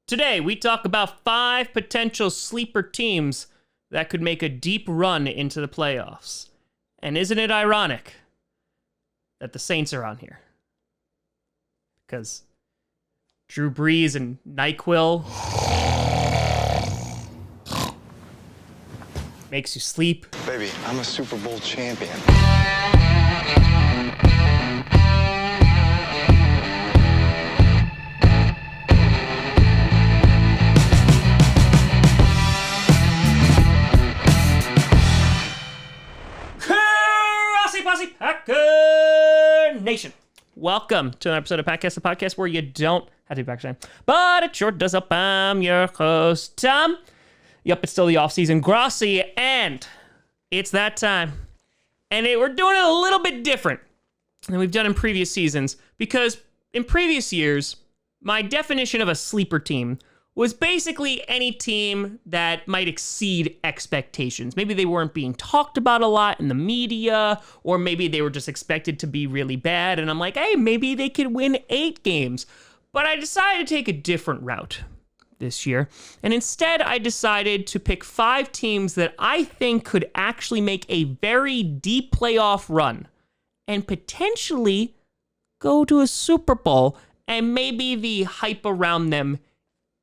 Today, we talk about 5 potential sleeper teams that could make a deep run into the playoffs. And isn't it ironic that the Saints are on here? Because Drew Brees and NyQuil makes you sleep. Baby, I'm a Super Bowl champion. Grossi Packer Nation. Welcome to an episode of Podcast, the podcast where you don't have to be back time, but it sure does up. I'm your host, Tom. Yup, it's still the off-season Grossi, and it's that time. And we're doing it a little bit different than we've done in previous seasons, because in previous years, my definition of a sleeper team was basically any team that might exceed expectations. Maybe they weren't being talked about a lot in the media, or maybe they were just expected to be really bad, and I'm like, hey, maybe they could win 8 games. But I decided to take a different route this year, and instead I decided to pick 5 teams that I think could actually make a very deep playoff run, and potentially go to a Super Bowl, and maybe the hype around them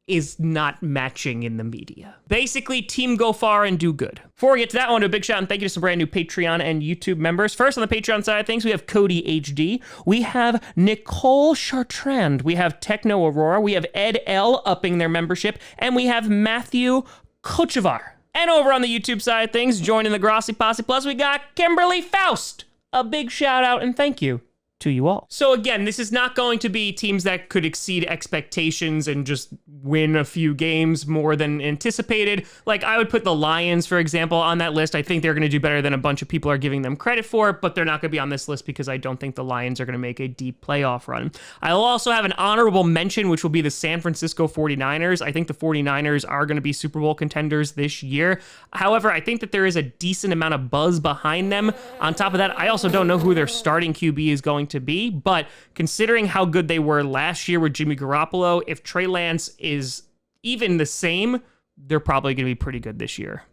is not matching in the media. Basically, team go far and do good. Before we get to that, I want to do a big shout and thank you to some brand new Patreon and YouTube members. First, on the Patreon side of things, we have Cody HD, we have Nicole Chartrand, we have Techno Aurora, we have Ed L upping their membership, and we have Matthew Kochevar. And over on the YouTube side of things, joining the Grossi Posse Plus, we got Kimberly Faust. A big shout out and thank you to you all. So again, this is not going to be teams that could exceed expectations and just win a few games more than anticipated. Like, I would put the Lions, for example, on that list. I think they're going to do better than a bunch of people are giving them credit for, but they're not going to be on this list because I don't think the Lions are going to make a deep playoff run. I'll also have an honorable mention, which will be the San Francisco 49ers. I think the 49ers are going to be Super Bowl contenders this year. However, I think that there is a decent amount of buzz behind them. On top of that, I also don't know who their starting QB is going to be, but considering how good they were last year with Jimmy Garoppolo, if Trey Lance is even the same, they're probably going to be pretty good this year,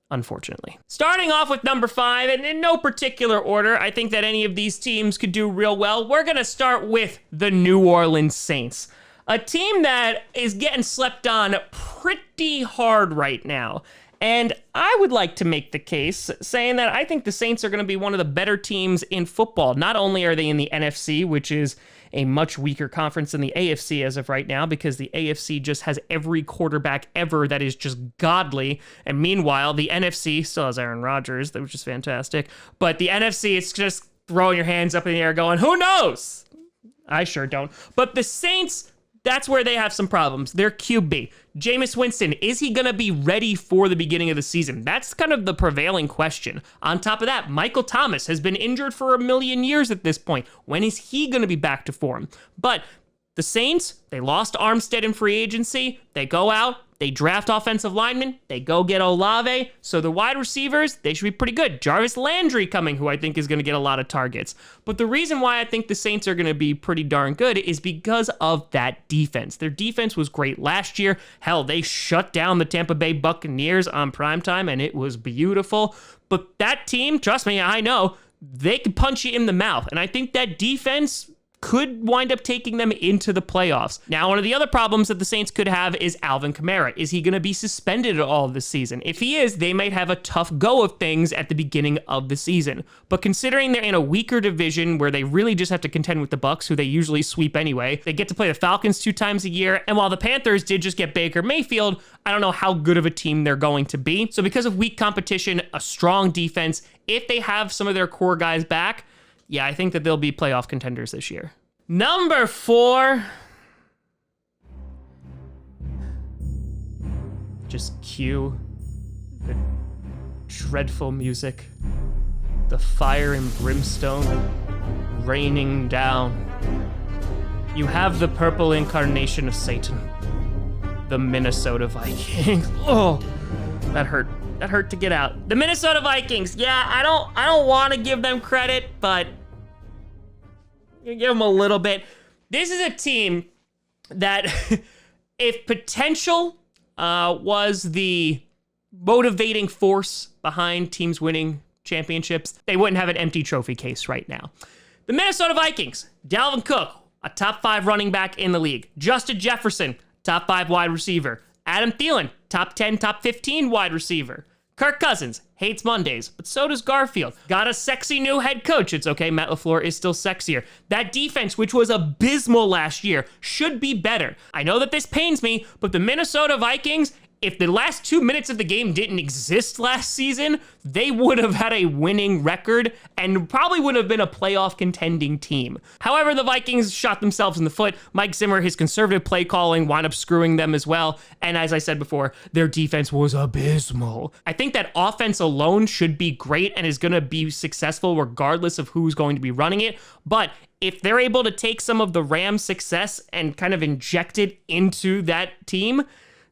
unfortunately. Starting off with number 5, and in no particular order, I think that any of these teams could do real well. We're going to start with the New Orleans Saints, a team that is getting slept on pretty hard right now. And I would like to make the case saying that I think the Saints are going to be one of the better teams in football. Not only are they in the NFC, which is a much weaker conference than the AFC as of right now, because the AFC just has every quarterback ever that is just godly. And meanwhile, the NFC still has Aaron Rodgers, which is fantastic. But the NFC, it's just throwing your hands up in the air going, who knows? I sure don't. But the Saints, that's where they have some problems. Their QB, Jameis Winston, is he going to be ready for the beginning of the season? That's kind of the prevailing question. On top of that, Michael Thomas has been injured for a million years at this point. When is he going to be back to form? But the Saints, they lost Armstead in free agency. They go out, they draft offensive linemen, they go get Olave. So the wide receivers, they should be pretty good. Jarvis Landry coming, who I think is going to get a lot of targets. But the reason why I think the Saints are going to be pretty darn good is because of that defense. Their defense was great last year. Hell, they shut down the Tampa Bay Buccaneers on primetime, and it was beautiful. But that team, trust me, I know, they can punch you in the mouth. And I think that defense could wind up taking them into the playoffs. Now, one of the other problems that the Saints could have is Alvin Kamara. Is he going to be suspended at all this season? If he is, they might have a tough go of things at the beginning of the season. But considering they're in a weaker division where they really just have to contend with the Bucs, who they usually sweep anyway, they get to play the Falcons 2 times a year. And while the Panthers did just get Baker Mayfield, I don't know how good of a team they're going to be. So because of weak competition, a strong defense, if they have some of their core guys back, yeah, I think that they'll be playoff contenders this year. Number 4. Just cue the dreadful music. The fire and brimstone raining down. You have the purple incarnation of Satan. The Minnesota Vikings. Oh, that hurt. That hurt to get out. The Minnesota Vikings. Yeah, I don't want to give them credit, but you give them a little bit. This is a team that If potential was the motivating force behind teams winning championships, they wouldn't have an empty trophy case right now. The Minnesota Vikings, Dalvin Cook, a top 5 running back in the league. Justin Jefferson, top 5 wide receiver. Adam Thielen, top 10, top 15 wide receiver. Kirk Cousins hates Mondays, but so does Garfield. Got a sexy new head coach. It's okay, Matt LaFleur is still sexier. That defense, which was abysmal last year, should be better. I know that this pains me, but the Minnesota Vikings, if the last 2 minutes of the game didn't exist last season, they would have had a winning record and probably would have been a playoff contending team. However, the Vikings shot themselves in the foot. Mike Zimmer, his conservative play calling, wound up screwing them as well. And as I said before, their defense was abysmal. I think that offense alone should be great and is going to be successful regardless of who's going to be running it. But if they're able to take some of the Rams' success and kind of inject it into that team,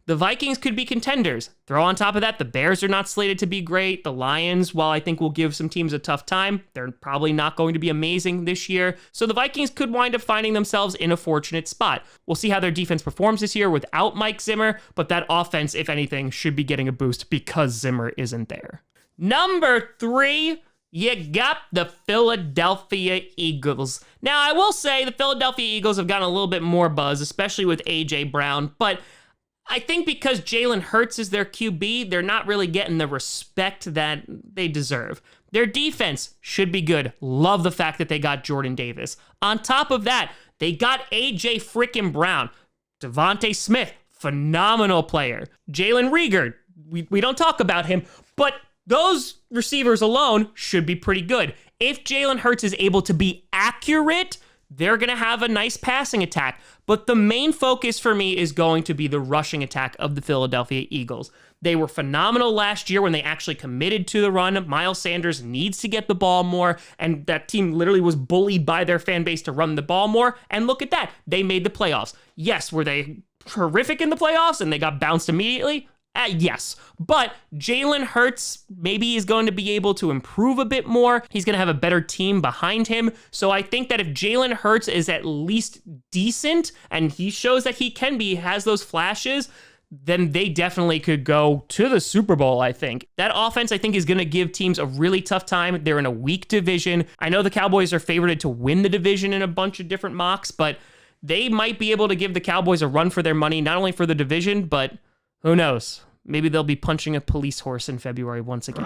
the Vikings could be contenders. Throw on top of that, the Bears are not slated to be great. The Lions, while I think will give some teams a tough time, they're probably not going to be amazing this year. So the Vikings could wind up finding themselves in a fortunate spot. We'll see how their defense performs this year without Mike Zimmer, but that offense, if anything, should be getting a boost because Zimmer isn't there. Number 3, you got the Philadelphia Eagles. Now, I will say the Philadelphia Eagles have gotten a little bit more buzz, especially with A.J. Brown, but I think because Jalen Hurts is their QB, they're not really getting the respect that they deserve. Their defense should be good. Love the fact that they got Jordan Davis. On top of that, they got A.J. frickin' Brown. Devontae Smith, phenomenal player. Jalen Reagor, we don't talk about him, but those receivers alone should be pretty good. If Jalen Hurts is able to be accurate, they're going to have a nice passing attack. But the main focus for me is going to be the rushing attack of the Philadelphia Eagles. They were phenomenal last year when they actually committed to the run. Miles Sanders needs to get the ball more, and that team literally was bullied by their fan base to run the ball more. And look at that. They made the playoffs. Yes, were they horrific in the playoffs and they got bounced immediately? Yes, but Jalen Hurts maybe is going to be able to improve a bit more. He's going to have a better team behind him. So I think that if Jalen Hurts is at least decent and he shows that he can be, has those flashes, then they definitely could go to the Super Bowl, I think. That offense, I think, is going to give teams a really tough time. They're in a weak division. I know the Cowboys are favored to win the division in a bunch of different mocks, but they might be able to give the Cowboys a run for their money, not only for the division, but who knows? Maybe they'll be punching a police horse in February once again.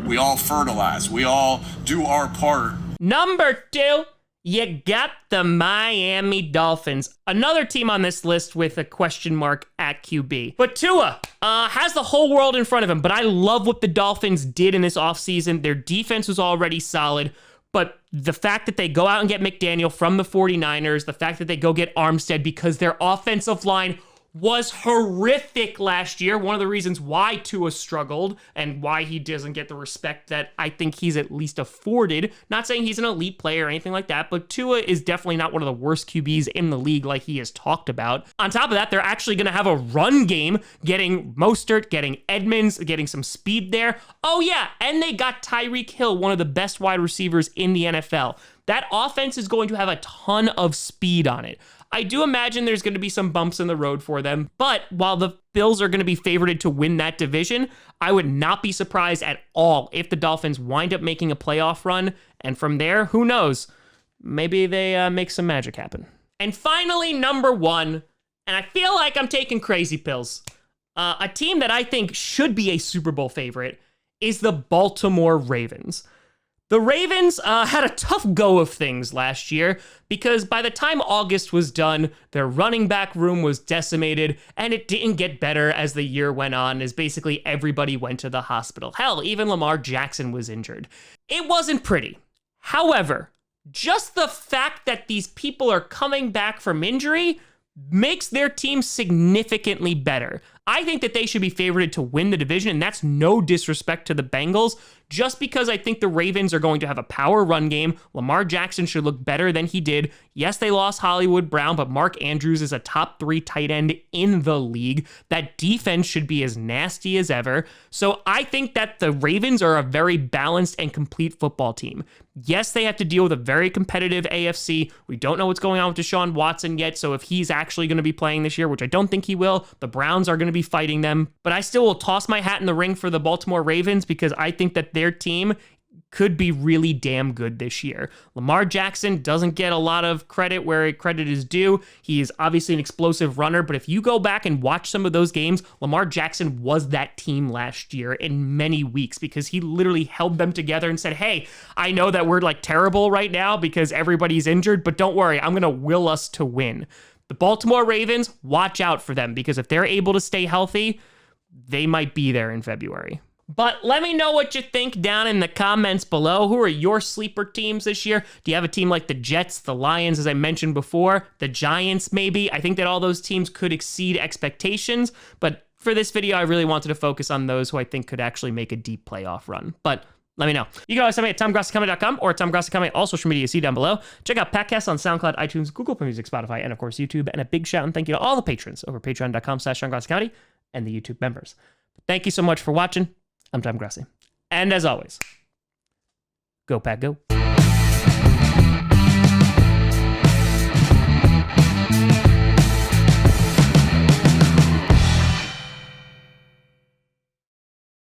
We all fertilize. We all do our part. Number 2, you got the Miami Dolphins. Another team on this list with a question mark at QB. But Tua has the whole world in front of him, but I love what the Dolphins did in this offseason. Their defense was already solid. But the fact that they go out and get McDaniel from the 49ers, the fact that they go get Armstead because their offensive line was horrific last year. One of the reasons why Tua struggled and why he doesn't get the respect that I think he's at least afforded. Not saying he's an elite player or anything like that, but Tua is definitely not one of the worst QBs in the league like he has talked about. On top of that, they're actually going to have a run game, getting Mostert, getting Edmonds, getting some speed there. Oh yeah, and they got Tyreek Hill, one of the best wide receivers in the NFL. That offense is going to have a ton of speed on it. I do imagine there's going to be some bumps in the road for them, but while the Bills are going to be favored to win that division, I would not be surprised at all if the Dolphins wind up making a playoff run, and from there, who knows, maybe they make some magic happen. And finally, number 1, and I feel like I'm taking crazy pills, a team that I think should be a Super Bowl favorite is the Baltimore Ravens. The Ravens had a tough go of things last year because by the time August was done, their running back room was decimated, and it didn't get better as the year went on, as basically everybody went to the hospital. Hell, even Lamar Jackson was injured. It wasn't pretty. However, just the fact that these people are coming back from injury makes their team significantly better. I think that they should be favored to win the division, and that's no disrespect to the Bengals. just because I think the Ravens are going to have a power run game. Lamar Jackson should look better than he did. Yes, they lost Hollywood Brown, but Mark Andrews is a top 3 tight end in the league. That defense should be as nasty as ever. So I think that the Ravens are a very balanced and complete football team. Yes, they have to deal with a very competitive AFC. We don't know what's going on with Deshaun Watson yet, so if he's actually going to be playing this year, which I don't think he will, the Browns are going to be fighting them. But I still will toss my hat in the ring for the Baltimore Ravens because I think that their team could be really damn good this year. Lamar Jackson doesn't get a lot of credit where credit is due. He is obviously an explosive runner, but if you go back and watch some of those games, Lamar Jackson was that team last year in many weeks because he literally held them together and said, hey, I know that we're like terrible right now because everybody's injured, but don't worry, I'm going to will us to win. The Baltimore Ravens, watch out for them because if they're able to stay healthy, they might be there in February. But let me know what you think down in the comments below. Who are your sleeper teams this year? Do you have a team like the Jets, the Lions, as I mentioned before, the Giants maybe? I think that all those teams could exceed expectations, but for this video, I really wanted to focus on those who I think could actually make a deep playoff run. But let me know. You can always send me at TomGrossiComedy.com or TomGrossiComedy, all social media you see down below. Check out podcasts on SoundCloud, iTunes, Google Play Music, Spotify, and of course YouTube. And a big shout and thank you to all the patrons over patreon.com/TomGrossiComedy and the YouTube members. Thank you so much for watching. I'm Tom Grossi. And as always, go Pack, go.